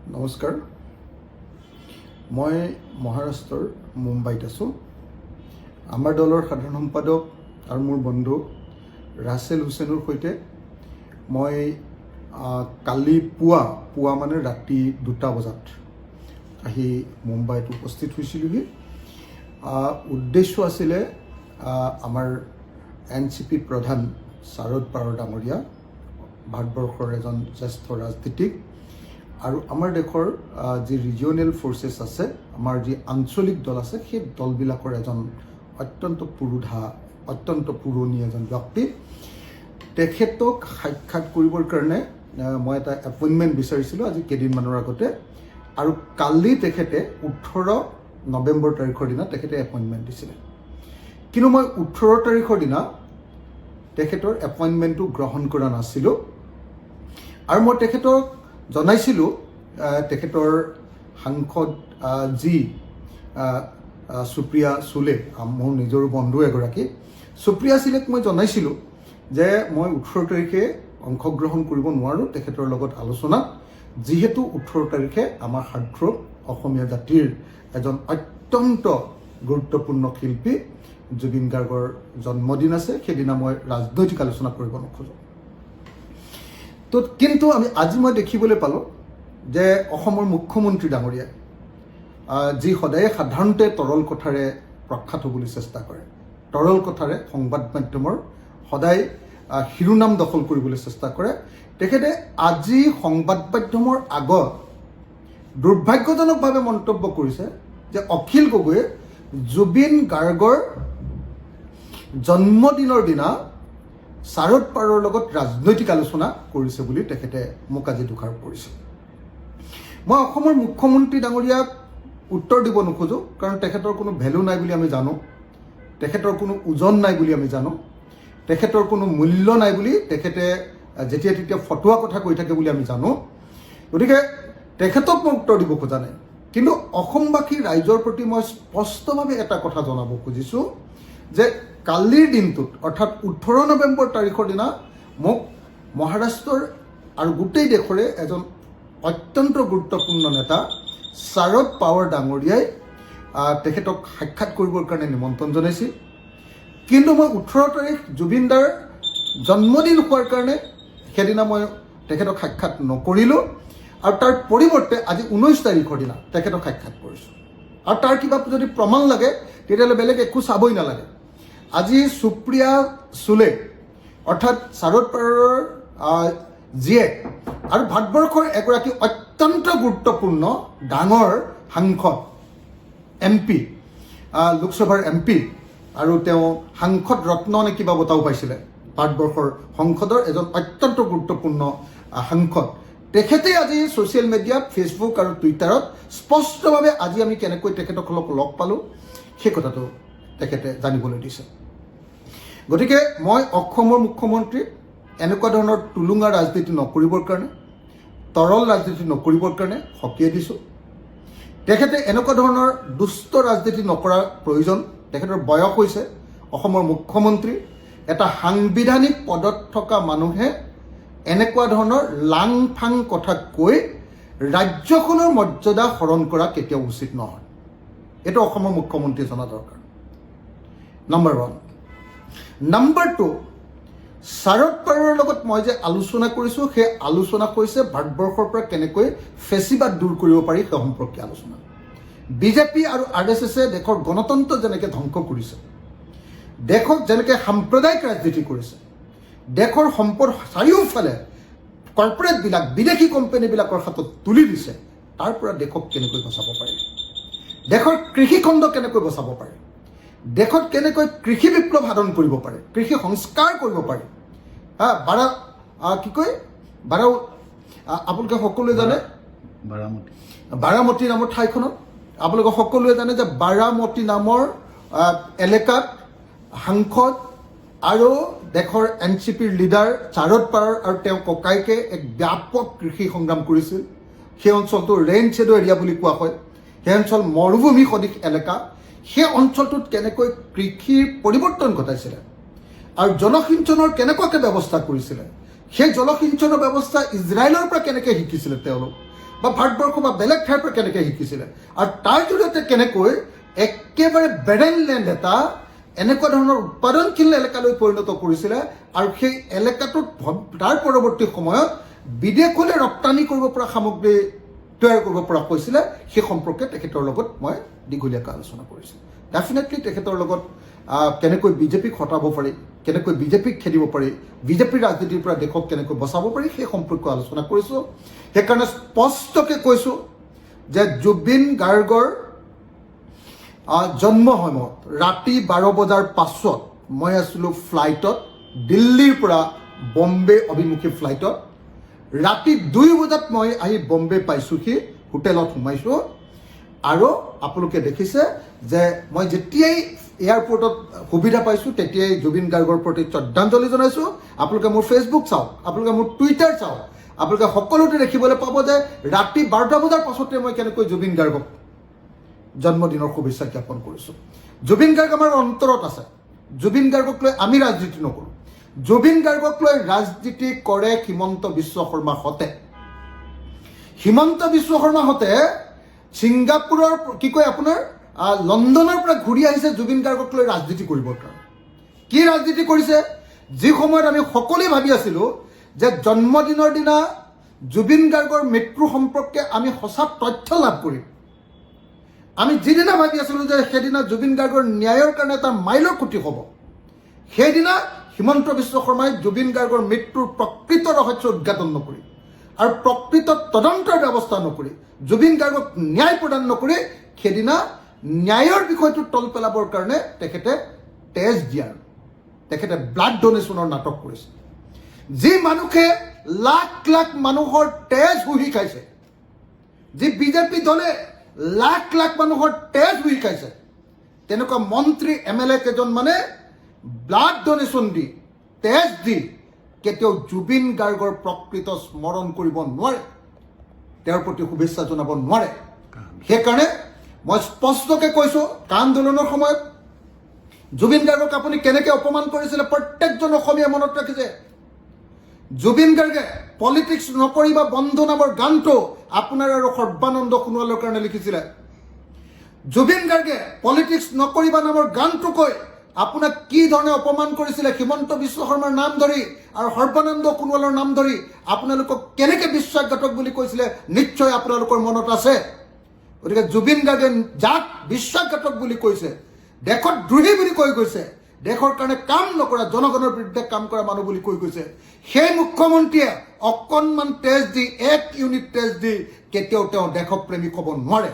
নমস্কাৰ, মই মহাৰাষ্ট্ৰৰ মুম্বাইত আছোঁ। আমাৰ দলৰ সাধাৰণ সম্পাদক আৰু মোৰ বন্ধু ৰাছেল হুছেইনৰ সৈতে মই কালি পুৱা মানে ৰাতি 2টা বজাত আহি মুম্বাইত উপস্থিত হৈছিলোহি। উদ্দেশ্য আছিলে আমাৰ NCP প্ৰধান শাৰদ পাৱাৰ ডাঙৰীয়া, ভাৰতবৰ্ষৰ এজন জ্যেষ্ঠ ৰাজনীতিক, আৰু আমাৰ দেশৰ যি ৰিজিয়নেল ফ'ৰ্চেছ আছে, আমাৰ যি আঞ্চলিক দল আছে, সেই দলবিলাকৰ এজন অত্যন্ত পুৰণি এজন ব্যক্তি। তেখেতক সাক্ষাৎ কৰিবৰ কাৰণে মই এটা এপইণ্টমেণ্ট বিচাৰিছিলোঁ আজি কেইদিনমানৰ আগতে, আৰু কালি তেখেতে 18 নৱেম্বৰ তাৰিখৰ দিনা তেখেতে এপইণ্টমেণ্ট দিছিলে। কিন্তু মই 18 তাৰিখৰ দিনা তেখেতৰ এপইণ্টমেণ্টটো গ্ৰহণ কৰা নাছিলোঁ, আৰু মই তেখেতক জনাইছিলোঁ তেখেতৰ সাংসদ যি সুপ্ৰিয়া সুলে, মোৰ নিজৰো বন্ধু এগৰাকী, সুপ্ৰিয়া সুলেক মই জনাইছিলোঁ যে মই 18 তাৰিখে অংশগ্ৰহণ কৰিব নোৱাৰোঁ তেখেতৰ লগত আলোচনাত, যিহেতু 18 তাৰিখে আমাৰ হাৰ্টথ্ৰব অসমীয়া জাতিৰ এজন অত্যন্ত গুৰুত্বপূৰ্ণ শিল্পী জুবিন গাৰ্গৰ জন্মদিন আছে। সেইদিনা মই ৰাজনৈতিক আলোচনা কৰিব নোখোজোঁ। কিন্তু আজি মই দেখিবলৈ পালোঁ যে অসমৰ মুখ্যমন্ত্ৰী ডাঙৰীয়াই, যি সদায় সাধাৰণতে তৰল কথাৰে প্ৰখ্যাত হ'বলৈ চেষ্টা কৰে, তৰল কথাৰে সংবাদ মাধ্যমৰ সদায় শিৰোনাম দখল কৰিবলৈ চেষ্টা কৰে, তেখেতে আজি সংবাদ মাধ্যমৰ আগত দুৰ্ভাগ্যজনকভাৱে মন্তব্য কৰিছে যে অখিল গগৈয়ে জুবিন গাৰ্গৰ জন্মদিনৰ দিনা শাৰদ পাৱাৰৰ লগত ৰাজনৈতিক আলোচনা কৰিছে বুলি তেখেতে মোক আজি দোষাৰোপ কৰিছে। মই অসমৰ মুখ্যমন্ত্ৰী ডাঙৰীয়াক উত্তৰ দিব নোখোজোঁ, কাৰণ তেখেতৰ কোনো ভেলু নাই বুলি আমি জানো, তেখেতৰ কোনো ওজন নাই বুলি আমি জানো, তেখেতৰ কোনো মূল্য নাই বুলি তেখেতে যেতিয়া তেতিয়া ফটোৱা কথা কৈ থাকে বুলি আমি জানো। গতিকে তেখেতক মই উত্তৰ দিব খোজা নাই, কিন্তু অসমবাসী ৰাইজৰ প্ৰতি মই স্পষ্টভাৱে এটা কথা জনাব খুজিছোঁ যে কালিৰ দিনটোত, অৰ্থাৎ 18 নৱেম্বৰ তাৰিখৰ দিনা মোক মহাৰাষ্ট্ৰৰ আৰু গোটেই দেশৰে এজন অত্যন্ত গুৰুত্বপূৰ্ণ নেতা শাৰদ পাৱাৰ ডাঙৰীয়াই তেখেতক সাক্ষাৎ কৰিবৰ কাৰণে নিমন্ত্ৰণ জনাইছিল। কিন্তু মই 18 তাৰিখ জুবিনদাৰ জন্মদিন হোৱাৰ কাৰণে সেইদিনা মই তেখেতক সাক্ষাৎ নকৰিলোঁ, আৰু তাৰ পৰিৱৰ্তে আজি 19 তাৰিখৰ দিনা তেখেতক সাক্ষাৎ কৰিছোঁ। আৰু তাৰ কিবা যদি প্ৰমাণ লাগে তেতিয়াহ'লে বেলেগ একো চাবই নালাগে। আজি সুপ্ৰিয়া সুলে, অৰ্থাৎ শাৰদ পাৱাৰৰ জীয়েক আৰু ভাৰতবৰ্ষৰ এগৰাকী অত্যন্ত গুৰুত্বপূৰ্ণ ডাঙৰ সাংসদ, MP, লোকসভাৰ MP, আৰু তেওঁ সাংসদ ৰত্ন নে কিবা বঁটাও পাইছিলে, ভাৰতবৰ্ষৰ সংসদৰ এজন অত্যন্ত গুৰুত্বপূৰ্ণ সাংসদ। তেখেতে আজি ছ'চিয়েল মিডিয়াত, ফেচবুক আৰু টুইটাৰত স্পষ্টভাৱে আজি আমি কেনেকৈ তেখেতসকলক লগ পালোঁ সেই কথাটো তেখেতে জানিবলৈ দিছে। গতিকে মই অসমৰ মুখ্যমন্ত্ৰীক এনেকুৱা ধৰণৰ টুলুঙা ৰাজনীতি নকৰিবৰ কাৰণে, তৰল ৰাজনীতি নকৰিবৰ কাৰণে সকীয়াই দিছোঁ। তেখেতে এনেকুৱা ধৰণৰ দুষ্ট ৰাজনীতি নকৰাৰ প্ৰয়োজন। তেখেতৰ বয়স হৈছে, অসমৰ মুখ্যমন্ত্ৰী, এটা সাংবিধানিক পদত থকা মানুহে এনেকুৱা ধৰণৰ লাং ফাং কথা কৈ ৰাজ্যখনৰ মৰ্যাদা হৰণ কৰা কেতিয়াও উচিত নহয়। এইটো অসমৰ মুখ্যমন্ত্ৰীয়ে জনা দৰকাৰ, নম্বৰ 1। নম্বৰ 2, শাৰদ পাৱাৰৰ লগত মই যে আলোচনা কৰিছোঁ, সেই আলোচনা হৈছে ভাৰতবৰ্ষৰ পৰা কেনেকৈ ফেচিবাদ দূৰ কৰিব পাৰি সেই সম্পৰ্কীয় আলোচনা। বিজেপি আৰু RSSে দেশৰ গণতন্ত্ৰ যেনেকৈ ধ্বংস কৰিছে, দেশক যেনেকৈ সাম্প্ৰদায়িক ৰাজনীতি কৰিছে, দেশৰ সম্পদ চাৰিওফালে কৰ্পৰেটবিলাক, বিদেশী কোম্পানীবিলাকৰ হাতত তুলি দিছে, তাৰ পৰা দেশক কেনেকৈ বচাব পাৰি, দেশৰ কৃষিখণ্ড কেনেকৈ বচাব পাৰি, দেশত কেনেকৈ কৃষি বিপ্লৱ সাধন কৰিব পাৰে, কৃষি সংস্কাৰ কৰিব পাৰি। আপোনালোকে সকলোৱে জানে বাৰামতী নামৰ ঠাইখনত, আপোনালোকে সকলোৱে জানে যে বাৰামতী নামৰ এলেকাত সাংসদ আৰু দেশৰ NCPৰ লিডাৰ শাৰদ পাৱাৰ আৰু তেওঁৰ ককাইকে এক ব্যাপক কৃষি সংগ্ৰাম কৰিছিল। সেই অঞ্চলটো ৰেইন শ্বেডো এৰিয়া বুলি কোৱা হয়, সেই অঞ্চল মৰুভূমি সদৃশ এলেকা। সেই অঞ্চলটোত কেনেকৈ কৃষিৰ পৰিৱৰ্তন ঘটাইছিলে আৰু জলসিঞ্চনৰ কেনেকুৱাকৈ ব্যৱস্থা কৰিছিলে, সেই জলসিঞ্চনৰ ব্যৱস্থা ইজৰাইলৰ পৰা কেনেকৈ শিকিছিলে তেওঁলোক, বা ভাৰতবৰ্ষ বা বেলেগ ঠাইৰ পৰা কেনেকৈ শিকিছিলে আৰু তাৰ জৰিয়তে কেনেকৈ একেবাৰে বেৰেনলেণ্ড এটা এনেকুৱা ধৰণৰ উৎপাদনশীল এলেকালৈ পৰিণত কৰিছিলে আৰু সেই এলেকাটোত তাৰ পৰৱৰ্তী সময়ত বিদেশলৈ ৰপ্তানি কৰিব পৰা সামগ্ৰী তৈয়াৰ কৰিব পৰা হৈছিলে সেই সম্পৰ্কে তেখেতৰ লগত মই দীঘলীয়াকৈ আলোচনা কৰিছিলোঁ ডেফিনেটলি তেখেতৰ লগত কেনেকৈ বিজেপিক হটাব পাৰি কেনেকৈ বিজেপিক খেদিব পাৰি বিজেপিৰ ৰাজনীতিৰ পৰা দেশক কেনেকৈ বচাব পাৰি সেই সম্পৰ্কে আলোচনা কৰিছোঁ সেইকাৰণে স্পষ্টকৈ কৈছোঁ যে জুবিন গাৰ্গৰ জন্ম সময়ত ৰাতি 12 বজাৰ পাছত মই আছিলোঁ ফ্লাইটত দিল্লীৰ পৰা বম্বে অভিমুখী ফ্লাইটত ৰাতি 2 বজাত মই আহি বম্বে পাইছোঁহি হোটেলত সোমাইছোঁ আৰু আপোনালোকে দেখিছে যে মই যেতিয়াই এয়াৰপৰ্টত সুবিধা পাইছোঁ তেতিয়াই জুবিন গাৰ্গৰ প্ৰতি শ্ৰদ্ধাঞ্জলি জনাইছোঁ আপোনালোকে মোৰ ফেচবুক চাওক আপোনালোকে মোৰ টুইটাৰ চাওক আপোনালোকে সকলোতে দেখিবলৈ পাব যে ৰাতি 12টা বজাৰ পাছতে মই কেনেকৈ জুবিন গাৰ্গক জন্মদিনৰ শুভেচ্ছা জ্ঞাপন কৰিছোঁ জুবিন গাৰ্গ আমাৰ অন্তৰত আছে জুবিন গাৰ্গক লৈ আমি ৰাজনীতি নকৰোঁ জুবিন গাৰ্গক লৈ ৰাজনীতি কৰে হিমন্ত বিশ্ব শৰ্মাহঁতে হিমন্ত বিশ্ব শৰ্মাহঁতে ছিংগাপুৰৰ কি কয় আপোনাৰ লণ্ডনৰ পৰা ঘূৰি আহিছে জুবিন গাৰ্গক লৈ ৰাজনীতি কৰিবৰ কাৰণে কি ৰাজনীতি কৰিছে যি সময়ত আমি সকলোৱে ভাবি আছিলোঁ যে জন্মদিনৰ দিনা জুবিন গাৰ্গৰ মৃত্যু সম্পৰ্কে আমি সঁচা তথ্য লাভ কৰিম আমি যিদিনা ভাবি আছিলোঁ যে সেইদিনা জুবিন গাৰ্গৰ ন্যায়ৰ কাৰণে এটা মাইলৰ খুঁটি হ'ব সেইদিনা হিমন্ত বিশ্ব শৰ্মাই জুবিন গাৰ্গৰ মৃত্যুৰ প্ৰকৃত ৰহস্য উদঘাটন নকৰি আৰু প্ৰকৃত তদন্তৰ ব্যৱস্থা নকৰি জুবিন গাৰ্গক ন্যায় প্ৰদান নকৰি সেইদিনা ন্যায়ৰ বিষয়টো তল পেলাবৰ কাৰণে তেখেতে তেজ দিয়াৰ তেখেতে ব্লাড ডোনেশ্যনৰ নাটক কৰিছে যি মানুহে লাখ লাখ মানুহৰ তেজ শুহি খাইছে যি বিজেপি দলে লাখ লাখ মানুহৰ তেজ শুহি খাইছে তেনেকুৱা মন্ত্ৰী MLA কেইজন মানে ব্লাড ডোনেশ্যন দি তেজ দি কেতিয়াও জুবিন গাৰ্গৰ প্ৰকৃত স্মৰণ কৰিব নোৱাৰে তেওঁৰ প্ৰতি শুভেচ্ছা জনাব নোৱাৰে সেইকাৰণে মই স্পষ্টকৈ কৈছোঁ আন্দোলনৰ সময়ত জুবিন গাৰ্গক আপুনি কেনেকৈ অপমান কৰিছিলে প্ৰত্যেকজন অসমীয়া মনত ৰাখিছে জুবিন গাৰ্গে পলিটিক্স নকৰিবা বন্ধ নামৰ গানটো আপোনাৰ আৰু সৰ্বানন্দ সোণোৱালৰ কাৰণে লিখিছিলে জুবিন গাৰ্গে পলিটিক্স নকৰিবা নামৰ গানটো কৈ আপোনাক কি ধৰণে অপমান কৰিছিলে হিমন্ত বিশ্ব শৰ্মাৰ নাম ধৰি আৰু সৰ্বানন্দ সোণোৱালৰ নাম ধৰি আপোনালোকক কেনেকৈ বিশ্বাসঘাতক বুলি কৈছিলে নিশ্চয় আপোনালোকৰ মনত আছে গতিকে জুবিন গাৰ্গে যাক বিশ্বাসঘাতক বুলি কৈছে দেশত দ্ৰোহী বুলি কৈ গৈছে দেশৰ কাৰণে কাম নকৰা জনগণৰ বিৰুদ্ধে কাম কৰা মানুহ বুলি কৈ গৈছে সেই মুখ্যমন্ত্ৰীয়ে অকণমান তেজ দি 1 ইউনিট তেজ দি কেতিয়াও তেওঁ দেশক প্ৰেমিক হ'ব নোৱাৰে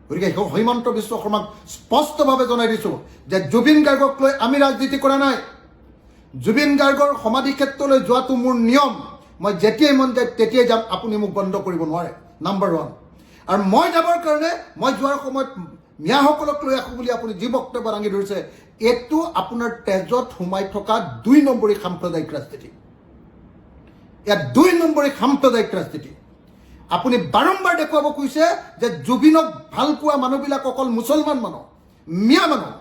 গতিকে হিমন্ত বিশ্ব শৰ্মাক স্পষ্টভাৱে জনাই দিছোঁ যে জুবিন গাৰ্গক লৈ আমি ৰাজনীতি কৰা নাই জুবিন গাৰ্গৰ সমাধি ক্ষেত্ৰলৈ যোৱাটো মোৰ নিয়ম মই যেতিয়াই মন যায় তেতিয়াই যাম আপুনি মোক বন্ধ কৰিব নোৱাৰে নাম্বাৰ 1 আৰু মই যাবৰ কাৰণে মই যোৱাৰ সময়ত মিয়াসকলক লৈ আহোঁ বুলি আপুনি যি বক্তব্য দাঙি ধৰিছে এইটো আপোনাৰ তেজত সোমাই থকা 2 নম্বৰী সাম্প্ৰদায়িক ৰাজনীতি ইয়াত 2 নম্বৰী সাম্প্ৰদায়িক ৰাজনীতি আপুনি বাৰম্বাৰ দেখুৱাব খুজিছে যে জুবিনক ভাল পোৱা মানুহবিলাক অকল মুছলমান মানুহ মিয়া মানুহ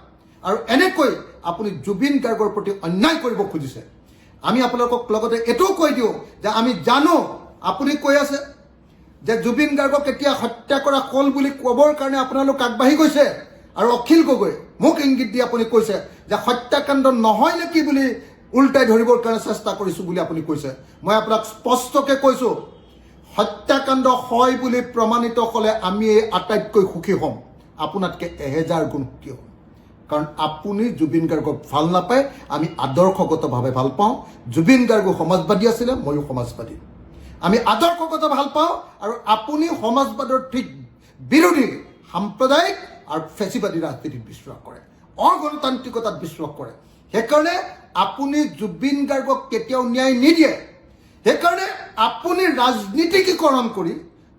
আৰু এনেকৈ আপুনি জুবিন গাৰ্গৰ প্ৰতি অন্যায় কৰিব খুজিছে আমি আপোনালোকক লগতে এইটোও কৈ দিওঁ যে আমি জানো আপুনি কৈ আছে যে জুবিন গাৰ্গক এতিয়া হত্যা কৰা হ'ল বুলি ক'বৰ কাৰণে আপোনালোক আগবাঢ়ি গৈছে আৰু অখিল গগৈ মোক ইংগিত দি আপুনি কৈছে যে হত্যাকাণ্ড নহয় নেকি বুলি উল্টাই ধৰিবৰ কাৰণে চেষ্টা কৰিছোঁ বুলি আপুনি কৈছে মই আপোনাক স্পষ্টকৈ কৈছোঁ হত্যাকাণ্ড হয় বুলি প্ৰমাণিত হ'লে আমি আটাইতকৈ সুখী হ'ম আপোনাতকৈ 1000 গুণ সুখী হ'ম কাৰণ আপুনি জুবিন গাৰ্গক ভাল নাপায় আমি আদৰ্শগতভাৱে ভাল পাওঁ জুবিন গাৰ্গো সমাজবাদী আছিলে ময়ো সমাজবাদী আমি আদৰ্শগত ভাল পাওঁ আৰু আপুনি সমাজবাদৰ ঠিক বিৰোধী সাম্প্ৰদায়িক আৰু ফেচিবাদী ৰাজনীতিত বিশ্বাস কৰে অগণতান্ত্ৰিকতাত বিশ্বাস কৰে সেইকাৰণে আপুনি জুবিন গাৰ্গক কেতিয়াও ন্যায় নিদিয়ে সেইকাৰণে আপুনি ৰাজনীতিকীকৰণ কৰি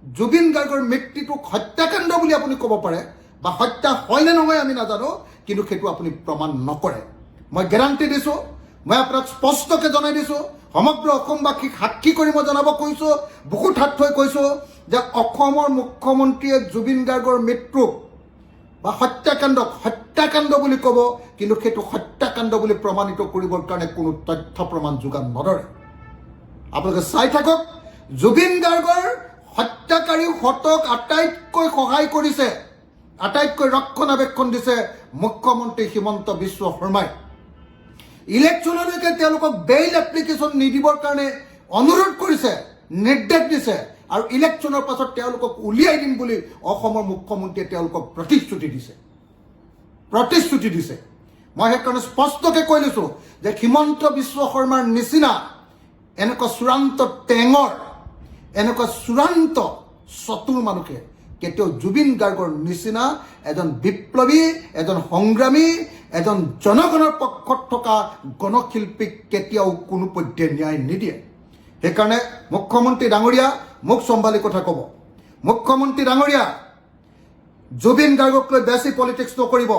জুবিন গাৰ্গৰ মৃত্যুটোক হত্যাকাণ্ড বুলি আপুনি ক'ব পাৰে বা হত্যা হয় নে নহয় আমি নাজানো কিন্তু সেইটো আপুনি প্ৰমাণ নকৰে মই গেৰাণ্টি দিছোঁ মই আপোনাক স্পষ্টকৈ জনাই দিছোঁ সমগ্ৰ অসমবাসীক সাক্ষী কৰি মই জনাব কৈছোঁ বুকুত হাত থৈ কৈছোঁ যে অসমৰ মুখ্যমন্ত্ৰীয়ে জুবিন গাৰ্গৰ মৃত্যুক বা হত্যাকাণ্ড বুলি ক'ব কিন্তু সেইটো হত্যাকাণ্ড বুলি প্ৰমাণিত কৰিবৰ কাৰণে কোনো তথ্য প্ৰমাণ যোগান নধৰে আপোনালোকে চাই থাকক জুবিন গাৰ্গৰ হত্যাকাৰী হতক আটাইতকৈ সহায় কৰিছে, আটাইতকৈ ৰক্ষণাবেক্ষণ দিছে মুখ্যমন্ত্ৰী হিমন্ত বিশ্ব শৰ্মাই। ইলেকশ্যনলৈকে তেওঁলোকক বেইল এপ্লিকেশ্যন নিদিবৰ কাৰণে অনুৰোধ কৰিছে, নিৰ্দেশ দিছে, আৰু ইলেকশ্যনৰ পাছত তেওঁলোকক উলিয়াই দিম বুলি অসমৰ মুখ্যমন্ত্ৰীয়ে তেওঁলোকক প্ৰতিশ্ৰুতি দিছে। মই সেইকাৰণে স্পষ্টকৈ কৈ লৈছোঁ যে হিমন্ত বিশ্ব শৰ্মাৰ নিচিনা এনেকুৱা চূড়ান্ত টেঙৰ, এনেকুৱা চূড়ান্ত চতুৰ মানুহে কেতিয়াও জুবিন গাৰ্গৰ নিচিনা এজন বিপ্লৱী, এজন সংগ্ৰামী, এজন জনগণৰ পক্ষত থকা গণশিল্পীক কেতিয়াও কোনো পধ্যে ন্যায় নিদিয়ে। সেইকাৰণে মুখ্যমন্ত্ৰী ডাঙৰীয়া মোক চম্ভালি কথা ক'ব। মুখ্যমন্ত্ৰী ডাঙৰীয়া, জুবিন গাৰ্গক লৈ বেছি পলিটিক্স নকৰিব।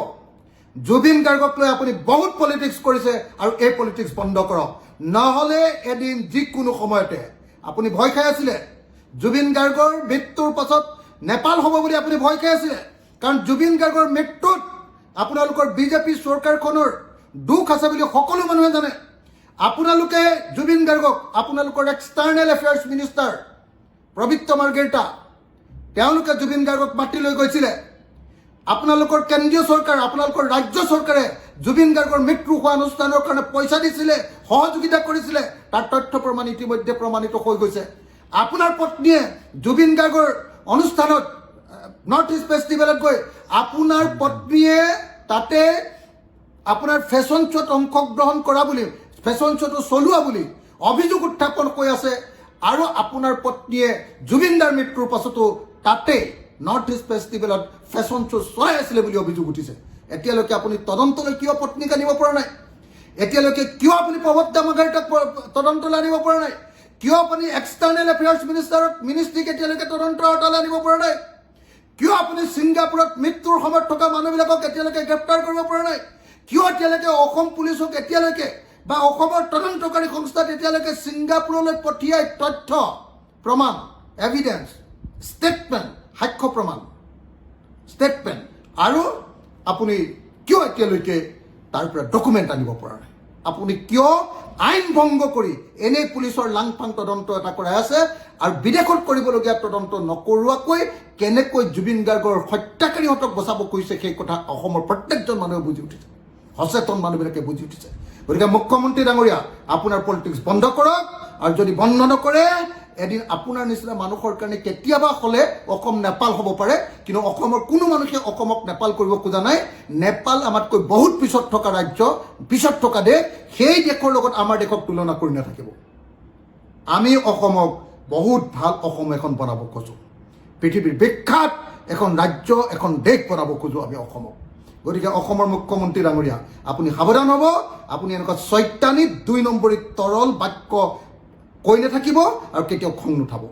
জুবিন গাৰ্গক লৈ আপুনি বহুত পলিটিক্স কৰিছে, আৰু এই পলিটিক্স বন্ধ কৰক। নহ'লে এদিন যিকোনো সময়তে আপুনি ভয় খাই আছিলে, জুবিন গাৰ্গৰ মৃত্যুৰ পাছত নেপাল হ'ব বুলি আপুনি ভয় খাই আছিলে। কাৰণ জুবিন গাৰ্গৰ মৃত্যুত আপোনালোকৰ বিজেপি চৰকাৰখনৰ দুখ আছে বুলি সকলো মানুহে জানে। আপোনালোকে জুবিন গাৰ্গক, আপোনালোকৰ এক্সটাৰ্নেল এফেয়াৰ্ছ মিনিষ্টাৰ পবিত্ৰ মাৰ্ঘেৰিটা, তেওঁলোকে জুবিন গাৰ্গক মাতি লৈ গৈছিলে। আপোনালোকৰ কেন্দ্ৰীয় চৰকাৰ, আপোনালোকৰ ৰাজ্য চৰকাৰে জুবিন গাৰ্গৰ মৃত্যু হোৱা অনুষ্ঠানৰ কাৰণে পইচা দিছিলে, সহযোগিতা কৰিছিলে। তাৰ তথ্য প্ৰমাণ ইতিমধ্যে প্ৰমাণিত হৈ গৈছে। আপোনাৰ পত্নীয়ে জুবিন গাৰ্গৰ অনুষ্ঠানত নৰ্থ ইষ্ট ফেষ্টিভেলত গৈ আপোনাৰ পত্নীয়ে তাতে আপোনাৰ ফেশ্বন শ্ব'ত অংশগ্ৰহণ কৰা বুলি, ফেশ্বন শ্ব'টো চলোৱা বুলি অভিযোগ উত্থাপন হৈ আছে। আৰু আপোনাৰ পত্নীয়ে জুবিন দাৰ মৃত্যুৰ পাছতো তাতে নৰ্থ ইষ্ট ফেষ্টিভেলত ফেশ্বন শ্ব' চলাই আছিলে বুলি অভিযোগ উঠিছে। এতিয়ালৈকে আপুনি তদন্তলৈ কিয় পত্নীক আনিব পৰা নাই? এতিয়ালৈকে কিয় আপুনি প্ৰবদ্ধ মাৰ্ঘেৰিটাক তদন্তলৈ আনিব পৰা নাই? কিয় আপুনি এক্সটাৰ্নেল এফেয়াৰ্ছ মিনিষ্ট্ৰীক এতিয়ালৈকে তদন্তৰ আওতালৈ আনিব পৰা নাই? কিয় আপুনি ছিংগাপুৰত মৃত্যুৰ সময়ত থকা মানুহবিলাকক এতিয়ালৈকে গ্ৰেপ্তাৰ কৰিব পৰা নাই? কিয় এতিয়ালৈকে অসম পুলিচক এতিয়ালৈকে বা অসমৰ তদন্তকাৰী সংস্থাত এতিয়ালৈকে ছিংগাপুৰলৈ পঠিয়াই তথ্য প্ৰমাণ, এভিডেন্স, ষ্টেটমেণ্ট, সাক্ষ্য প্ৰমাণ, ষ্টেটমেণ্ট, আৰু আপুনি কিয় এতিয়ালৈকে তাৰ পৰা ডকুমেণ্ট আনিব পৰা নাই? আপুনি কিয় আইন ভংগ কৰি এনেই পুলিচৰ লাংফাং তদন্ত এটা কৰাই আছে, আৰু বিদেশত কৰিবলগীয়া তদন্ত নকৰোৱাকৈ কেনেকৈ জুবিন গাৰ্গৰ হত্যাকাৰীহঁতক বচাব খুজিছে সেই কথা অসমৰ প্ৰত্যেকজন মানুহে বুজি উঠিছে, সচেতন মানুহবিলাকে বুজি উঠিছে। গতিকে মুখ্যমন্ত্ৰী ডাঙৰীয়া, আপোনাৰ পলিটিক্স বন্ধ কৰক, আৰু যদি বন্ধ নকৰে এদিন আপোনাৰ নিচিনা মানুহৰ কাৰণে কেতিয়াবা হ'লে অসম নেপাল হ'ব পাৰে। কিন্তু অসমৰ কোনো মানুহে অসমক নেপাল কৰিব খোজা নাই। নেপাল আমাতকৈ বহুত পিছত থকা ৰাজ্য, পিছত থকা দেশ। সেই দেশৰ লগত আমাৰ দেশক তুলনা কৰি নাথাকিব। আমি অসমক বহুত ভাল অসম এখন বনাব খোজোঁ, পৃথিৱীৰ বিখ্যাত এখন ৰাজ্য, এখন দেশ বনাব খোজোঁ আমি অসমক। গতিকে অসমৰ মুখ্যমন্ত্ৰী ডাঙৰীয়া, আপুনি সাৱধান হ'ব। আপুনি এনেকুৱা চৈতানিক ২ নম্বৰী তৰল বাক্য কৈ নাথাকিব আৰু কেতিয়াও খং নুঠাব।